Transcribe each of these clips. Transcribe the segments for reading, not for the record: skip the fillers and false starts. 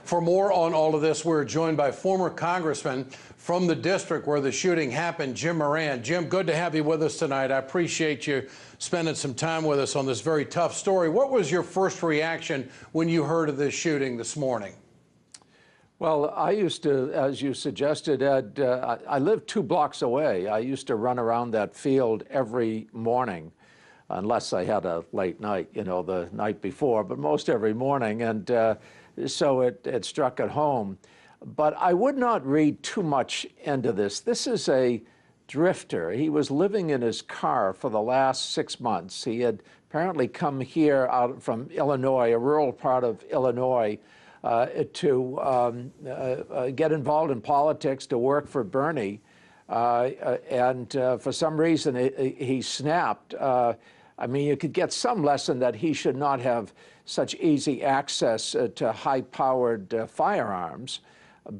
For more on all of this, we're joined by former congressman from the district where the shooting happened, Jim Moran. Jim, good to have you with us tonight. I appreciate you spending some time with us on this very tough story. What was your first reaction when you heard of this shooting this morning? Well, I used to, as you suggested, Ed, I lived 2 blocks away. I used to run around that field every morning, unless I had a late night, the night before, but most every morning. And so it struck at home. But I would not read too much into this. This is a drifter. He was living in his car for the last 6 months. He had apparently come here out from Illinois, a rural part of Illinois, to get involved in politics, to work for Bernie. And for some reason, he snapped. I mean, you could get some lesson that he should not have such easy access to high-powered firearms.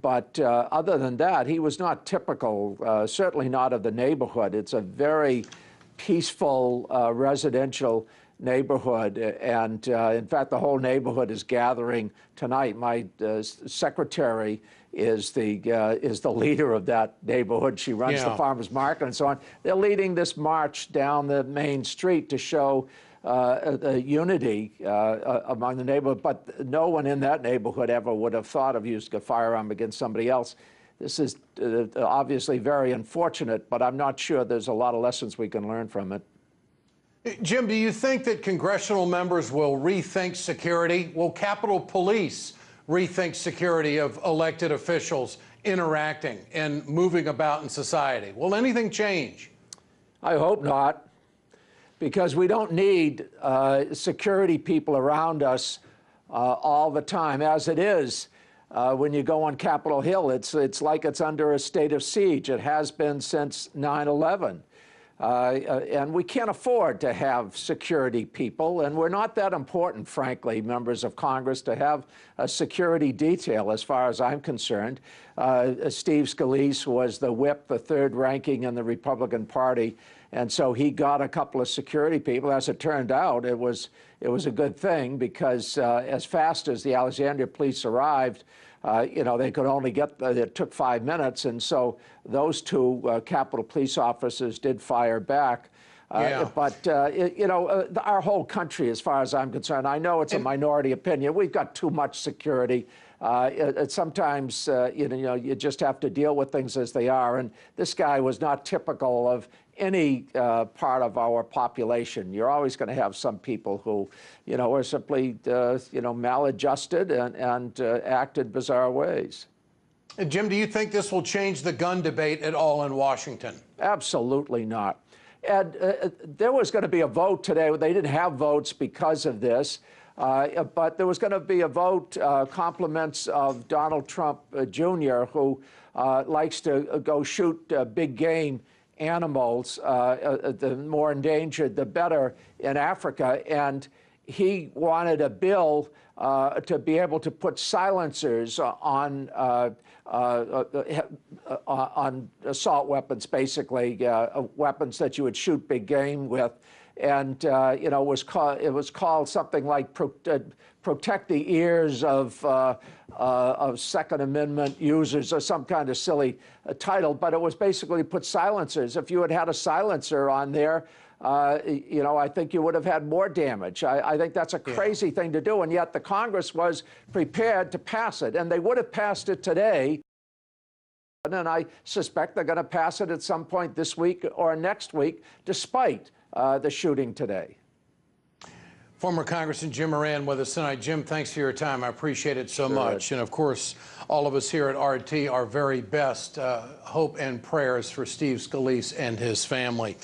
But other than that, he was not typical, certainly not of the neighborhood. It's a very peaceful residential neighborhood, and in fact, the whole neighborhood is gathering tonight. My secretary is the leader of that neighborhood. She runs the farmers market and so on. They're leading this march down the main street to show the unity among the neighborhood, but no one in that neighborhood ever would have thought of using a firearm against somebody else. This is obviously very unfortunate, but I'm not sure there's a lot of lessons we can learn from it. Jim, do you think that congressional members will rethink security? Will Capitol Police rethink security of elected officials interacting and moving about in society? Will anything change? I hope not, because we don't need security people around us all the time. As it is, when you go on Capitol Hill, it's like it's under a state of siege. It has been since 9/11. And we can't afford to have security people, and we're not that important, frankly, members of Congress, to have a security detail, as far as I'm concerned. Steve Scalise was the whip, the third ranking in the Republican Party, and so he got a couple of security people. As it turned out, it was a good thing, because as fast as the Alexandria police arrived, they could only get, it took 5 minutes, and so those 2 Capitol Police officers did fire back. But, our whole country, as far as I'm concerned, I know it's a minority opinion, we've got too much security. Sometimes, you just have to deal with things as they are, and this guy was not typical of any part of our population. You're always going to have some people who, are simply, maladjusted and acted bizarre ways. Jim, do you think this will change the gun debate at all in Washington? Absolutely not. Ed, there was going to be a vote today. They didn't have votes because of this, but there was going to be a vote, compliments of Donald Trump Jr., who likes to go shoot big game animals, the more endangered, the better, in Africa. And he wanted a bill to be able to put silencers on assault weapons, basically, weapons that you would shoot big game with. And it was called something like protect the ears of Second Amendment users, or some kind of silly title. But it was basically put silencers. If you had had a silencer on there, I think you would have had more damage. I think that's a crazy thing to do, and yet the Congress was prepared to pass it, and they would have passed it today. And I suspect they're going to pass it at some point this week or next week, despite the shooting today. Former Congressman Jim Moran with us tonight. Jim, thanks for your time. I appreciate it so much. And of course, all of us here at RT, our very best hope and prayers for Steve Scalise and his family.